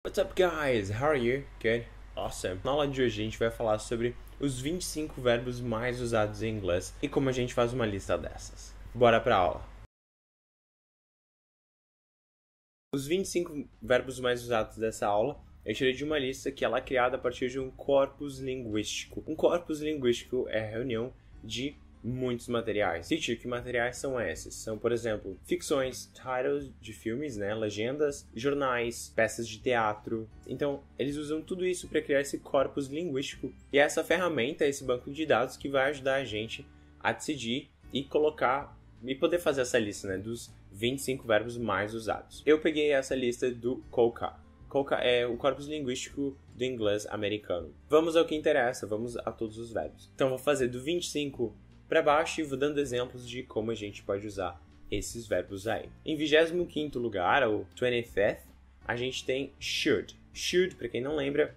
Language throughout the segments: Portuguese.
What's up, guys? How are you? Good? Awesome! Na aula de hoje a gente vai falar sobre os 25 verbos mais usados em inglês e como a gente faz uma lista dessas. Bora pra aula! Os 25 verbos mais usados dessa aula eu tirei de uma lista que ela é criada a partir de um corpus linguístico. Um corpus linguístico é a reunião de muitos materiais. Teacher, que materiais são esses? São, por exemplo, ficções, titles de filmes, legendas, jornais, peças de teatro. Então, eles usam tudo isso para criar esse corpus linguístico. E essa ferramenta, esse banco de dados que vai ajudar a gente a decidir e colocar e poder fazer essa lista, dos 25 verbos mais usados. Eu peguei essa lista do COCA. COCA é o corpus linguístico do inglês americano. Vamos ao que interessa, vamos a todos os verbos. Então, vou fazer do 25 para baixo e vou dando exemplos de como a gente pode usar esses verbos aí. Em 25º lugar, ou 25th, a gente tem should. Should, para quem não lembra,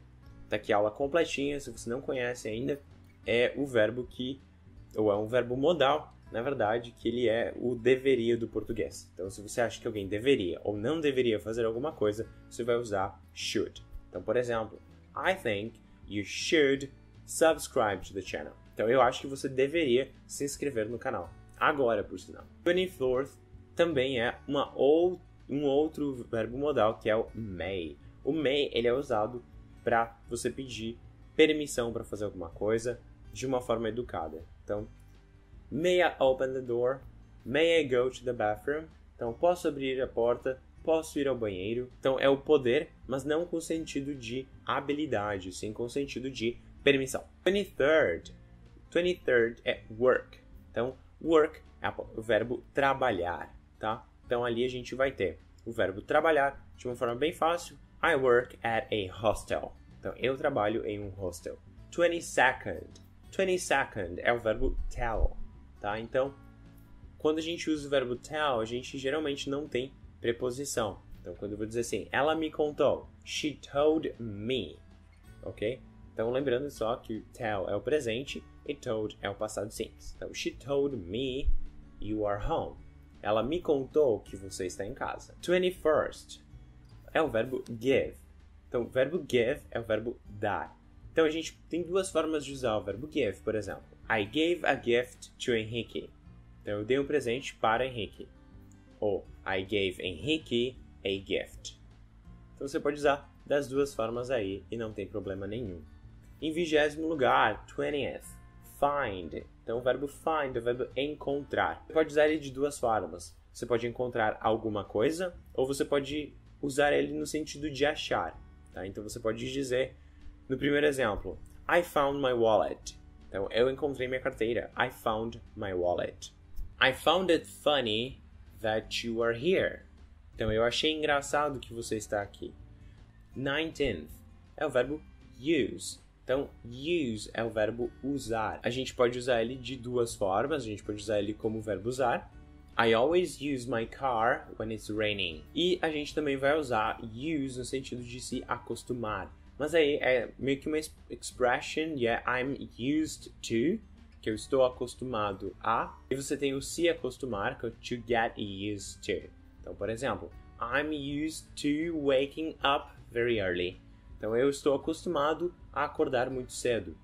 tá aqui a aula completinha, se você não conhece ainda, é o verbo ou é um verbo modal, na verdade, que ele é o deveria do português. Então, se você acha que alguém deveria ou não deveria fazer alguma coisa, você vai usar should. Então, por exemplo, I think you should subscribe to the channel. Então, eu acho que você deveria se inscrever no canal. Agora, por sinal. 24th também é um outro verbo modal, que é o may. O may, ele é usado para você pedir permissão para fazer alguma coisa de uma forma educada. Então, may I open the door? May I go to the bathroom? Então, posso abrir a porta? Posso ir ao banheiro? Então, é o poder, mas não com sentido de habilidade, sim com sentido de permissão. 23rd. 23rd é work. Então, work é o verbo trabalhar, tá? Então, ali a gente vai ter o verbo trabalhar de uma forma bem fácil. I work at a hostel. Então, eu trabalho em um hostel. 22nd. 22nd é o verbo tell, tá? Então, quando a gente usa o verbo tell, a gente geralmente não tem preposição. Então, quando eu vou dizer assim, ela me contou. She told me. Ok? Então, lembrando só que tell é o presente e told é o passado simples. Então, she told me you are home. Ela me contou que você está em casa. 21st é o verbo give. Então, o verbo give é o verbo dar. Então, a gente tem duas formas de usar o verbo give, por exemplo. I gave a gift to Henrique. Então, eu dei um presente para Henrique. Ou I gave Henrique a gift. Então, você pode usar das duas formas aí e não tem problema nenhum. Em 20º lugar, 20th, find. Então, o verbo find é o verbo encontrar. Você pode usar ele de duas formas. Você pode encontrar alguma coisa, ou você pode usar ele no sentido de achar. Tá? Então, você pode dizer, no primeiro exemplo, I found my wallet. Então, eu encontrei minha carteira. I found my wallet. I found it funny that you are here. Então, eu achei engraçado que você está aqui. 19th é o verbo use. Então, use é o verbo usar. A gente pode usar ele de duas formas. A gente pode usar ele como verbo usar. I always use my car when it's raining. E a gente também vai usar use no sentido de se acostumar. Mas aí é meio que uma expression, I'm used to, que eu estou acostumado a. E você tem o se acostumar, que é o to get used to. Então, por exemplo, I'm used to waking up very early. Então, eu estou acostumado a acordar muito cedo.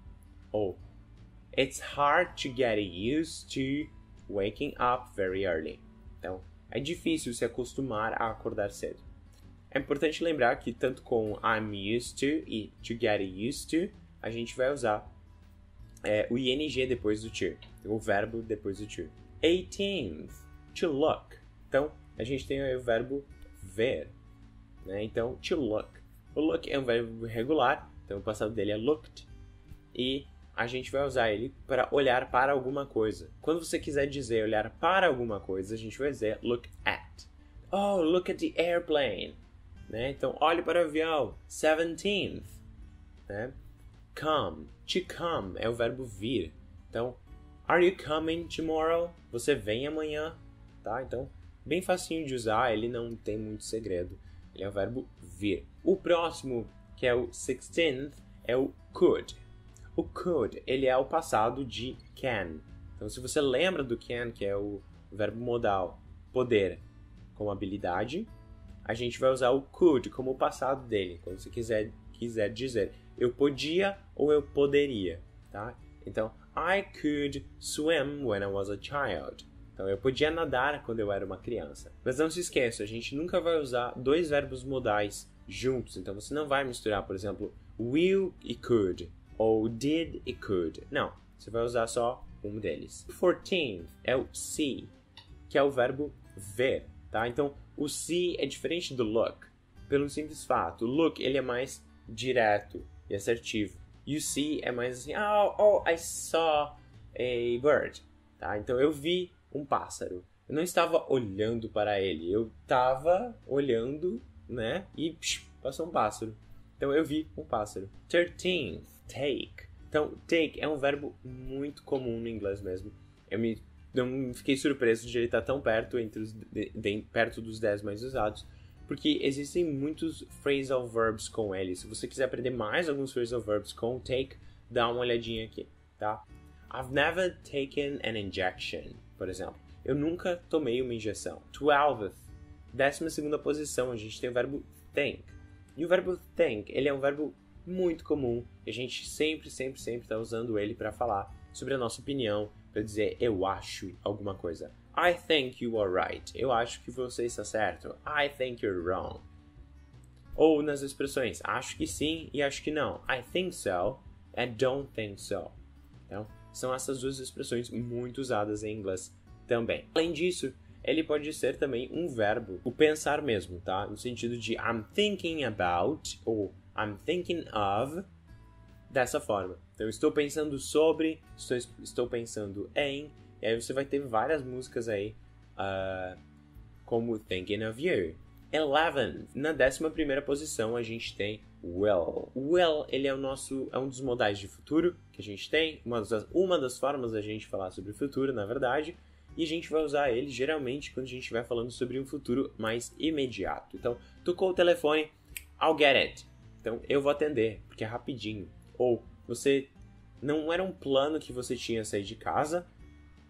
Ou, it's hard to get used to waking up very early. Então, é difícil se acostumar a acordar cedo. É importante lembrar que tanto com I'm used to e to get used to, a gente vai usar o ing depois do to, o verbo depois do to. 18th, to look. Então, a gente tem aí o verbo ver. Então, to look. O look é um verbo regular, então o passado dele é looked, e a gente vai usar ele para olhar para alguma coisa. Quando você quiser dizer olhar para alguma coisa, a gente vai dizer look at. Oh, look at the airplane. Então, olhe para o avião. 17th. Come. To come é o verbo vir. Então, are you coming tomorrow? Você vem amanhã? Tá? Então, bem facinho de usar, ele não tem muito segredo. Ele é o verbo vir. O próximo, que é o 16th, é o could. O could, ele é o passado de can. Então, se você lembra do can, que é o verbo modal, poder, como habilidade, a gente vai usar o could como o passado dele, quando você quiser dizer eu podia ou eu poderia, tá? Então, I could swim when I was a child. Então, eu podia nadar quando eu era uma criança. Mas não se esqueça, a gente nunca vai usar dois verbos modais juntos. Então, você não vai misturar, por exemplo, will e could, ou did e could. Não, você vai usar só um deles. O 14th é o see, que é o verbo ver, tá? Então, o see é diferente do look, pelo simples fato. O look, ele é mais direto e assertivo. E o see é mais assim, I saw a bird, tá? Então, eu vi um pássaro. Eu não estava olhando para ele, eu estava olhando, né? E passou um pássaro. Então, eu vi um pássaro. 13th, take. Então, take é um verbo muito comum no inglês mesmo. Eu fiquei surpreso de ele estar tão perto, perto dos 10 mais usados, porque existem muitos phrasal verbs com ele. Se você quiser aprender mais alguns phrasal verbs com take, dá uma olhadinha aqui, tá? I've never taken an injection, por exemplo. Eu nunca tomei uma injeção. 12th, 12ª posição, a gente tem o verbo think. E o verbo think, ele é um verbo muito comum. E a gente sempre está usando ele para falar sobre a nossa opinião, para dizer eu acho alguma coisa. I think you are right. Eu acho que você está certo. I think you're wrong. Ou nas expressões acho que sim e acho que não. I think so and don't think so. Então, são essas duas expressões muito usadas em inglês também. Além disso, ele pode ser também um verbo, o pensar mesmo, tá? No sentido de I'm thinking about ou I'm thinking of, dessa forma. Então, estou pensando sobre, estou pensando em, e aí você vai ter várias músicas aí, como Thinking of You. 11, na 11ª posição, a gente tem will. Will, ele é um dos modais de futuro que a gente tem, uma das formas da gente falar sobre o futuro, na verdade, e a gente vai usar ele geralmente quando a gente estiver falando sobre um futuro mais imediato. Então, tocou o telefone, I'll get it. Então, eu vou atender, porque é rapidinho. Ou, você não era um plano que você tinha sair de casa,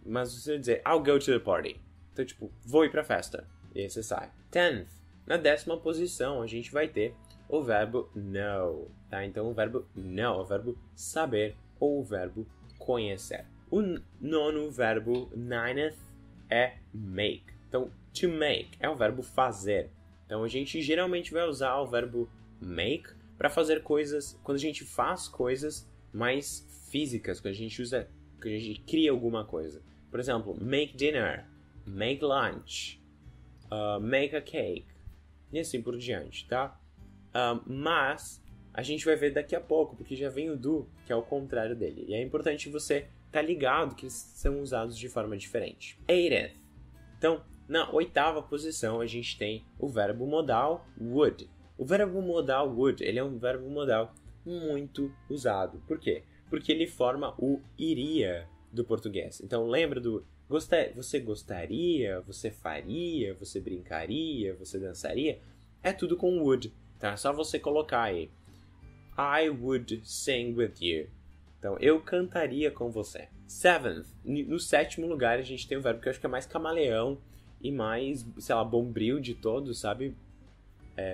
mas você vai dizer, I'll go to the party. Então, tipo, vou ir pra festa. E aí você sai. 10th, na 10ª posição, a gente vai ter o verbo know, tá? Então, o verbo know é o verbo saber ou o verbo conhecer. O 9º verbo, 9th, é make. Então, to make é o verbo fazer. Então, a gente geralmente vai usar o verbo make para fazer coisas, quando a gente faz coisas mais físicas, quando a gente cria alguma coisa. Por exemplo, make dinner, make lunch, make a cake, e assim por diante, tá? Mas a gente vai ver daqui a pouco, porque já vem o do, que é o contrário dele. E é importante você estar ligado que eles são usados de forma diferente. 8th. Então, na 8ª posição, a gente tem o verbo modal would. O verbo modal would, ele é um verbo modal muito usado. Por quê? Porque ele forma o iria do português. Então, lembra do você gostaria, você faria, você brincaria, você dançaria? É tudo com would, tá? É só você colocar aí. I would sing with you. Então, eu cantaria com você. 7th. No 7º lugar, a gente tem um verbo que eu acho que é mais camaleão e mais, sei lá, bombril de todos, sabe?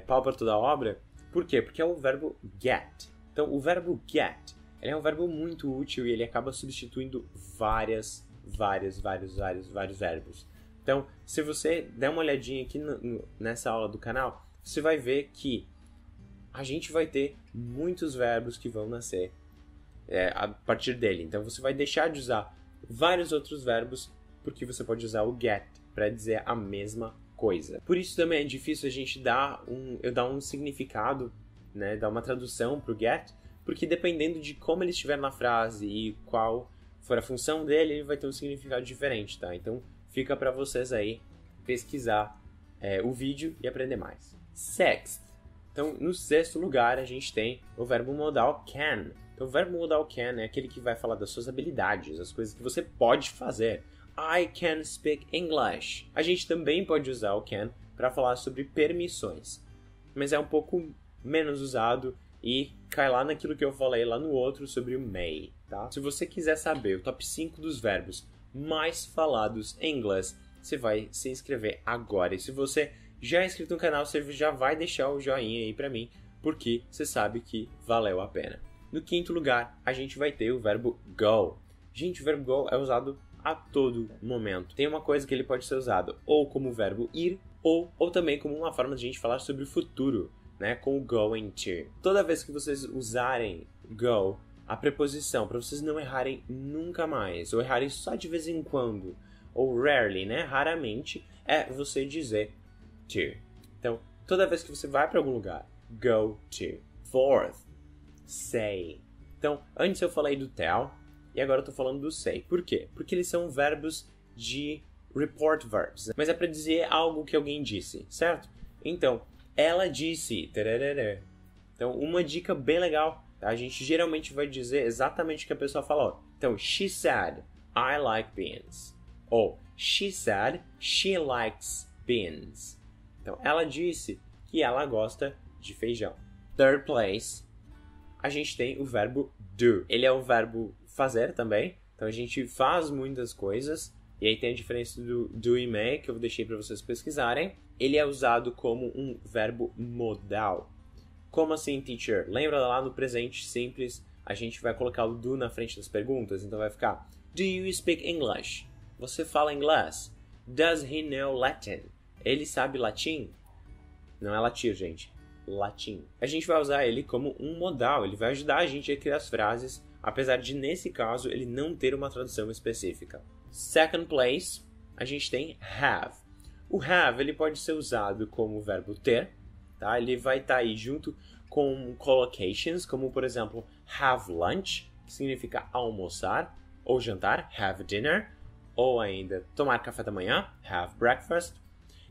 Pau para toda a obra. Por quê? Porque é o verbo get. Então, o verbo get, ele é um verbo muito útil e ele acaba substituindo vários verbos. Então, se você der uma olhadinha aqui nessa aula do canal, você vai ver que a gente vai ter muitos verbos que vão nascer a partir dele. Então, você vai deixar de usar vários outros verbos porque você pode usar o get para dizer a mesma coisa. Por isso também é difícil a gente dar um significado, né, dar uma tradução para o get, porque dependendo de como ele estiver na frase e qual for a função dele, ele vai ter um significado diferente, tá? Então, fica para vocês aí pesquisar o vídeo e aprender mais. 6th. Então, no 6º lugar, a gente tem o verbo modal can. Então, o verbo modal can é aquele que vai falar das suas habilidades, as coisas que você pode fazer. I can speak English. A gente também pode usar o can para falar sobre permissões, mas é um pouco menos usado e cai lá naquilo que eu falei lá no outro sobre o may, tá? Se você quiser saber o top 5 dos verbos mais falados em inglês, você vai se inscrever agora. E se você Já é inscrito no canal, você já vai deixar o joinha aí pra mim, porque você sabe que valeu a pena. No quinto lugar, a gente vai ter o verbo go. Gente, o verbo go é usado a todo momento. Tem uma coisa que ele pode ser usado ou como verbo ir, ou também como uma forma de a gente falar sobre o futuro, né? Com o going to. Toda vez que vocês usarem go, a preposição, para vocês não errarem nunca mais, ou errarem só de vez em quando, ou rarely, né? Raramente, é você dizer to. Então, toda vez que você vai para algum lugar, go to. Fourth, say. Então, antes eu falei do tell, e agora eu tô falando do say. Por quê? Porque eles são verbos de report verbs. Mas é para dizer algo que alguém disse, certo? Então, ela disse. Tararara. Então, uma dica bem legal. Tá? A gente geralmente vai dizer exatamente o que a pessoa falou. Então, she said, I like beans. Ou, she said, she likes beans. Então, ela disse que ela gosta de feijão. Third place, a gente tem o verbo do. Ele é o verbo fazer também. Então, a gente faz muitas coisas. E aí tem a diferença do do e may, que eu deixei para vocês pesquisarem. Ele é usado como um verbo modal. Como assim, teacher? Lembra lá no presente simples, a gente vai colocar o do na frente das perguntas. Então vai ficar, do you speak English? Você fala inglês? Does he know Latin? Ele sabe latim? Não é latir, gente. Latim. A gente vai usar ele como um modal. Ele vai ajudar a gente a criar as frases, apesar de, nesse caso, ele não ter uma tradução específica. Second place, a gente tem have. O have, ele pode ser usado como verbo ter, tá? Ele vai estar aí junto com collocations, como, por exemplo, have lunch, que significa almoçar ou jantar, have dinner, ou ainda tomar café da manhã, have breakfast.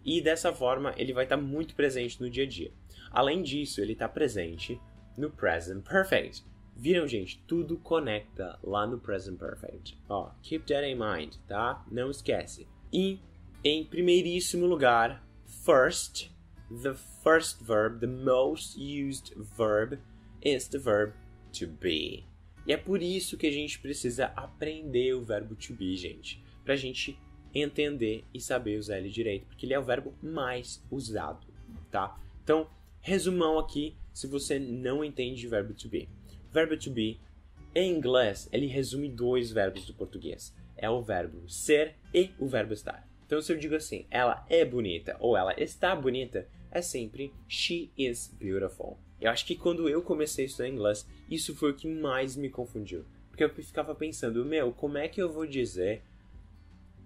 E dessa forma, ele vai estar muito presente no dia a dia. Além disso, ele está presente no present perfect. Viram, gente? Tudo conecta lá no present perfect. Ó, keep that in mind, tá? Não esquece. E, em primeiríssimo lugar, first, the first verb, the most used verb, is the verb to be. E é por isso que a gente precisa aprender o verbo to be, gente. Pra gente entender e saber usar ele direito, porque ele é o verbo mais usado, tá? Então, resumão aqui, se você não entende o verbo to be. Verbo to be, em inglês, ele resume dois verbos do português. É o verbo ser e o verbo estar. Então, se eu digo assim, ela é bonita ou ela está bonita, é sempre she is beautiful. Eu acho que quando eu comecei a estudar inglês, isso foi o que mais me confundiu. Porque eu ficava pensando, como é que eu vou dizer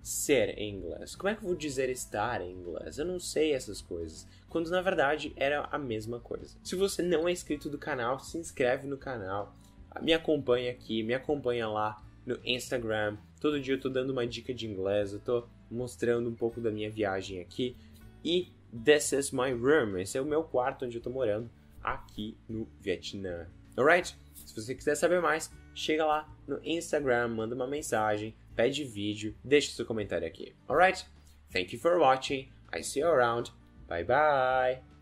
ser em inglês? Como é que eu vou dizer estar em inglês? Eu não sei essas coisas. Quando na verdade era a mesma coisa. Se você não é inscrito do canal, se inscreve no canal. Me acompanha aqui, me acompanha lá no Instagram. Todo dia eu tô dando uma dica de inglês, eu tô mostrando um pouco da minha viagem aqui. E this is my room. Esse é o meu quarto onde eu tô morando aqui no Vietnã. Alright? Se você quiser saber mais, chega lá no Instagram, manda uma mensagem, pede vídeo, deixa seu comentário aqui. Alright? Thank you for watching. I see you around. Bye bye.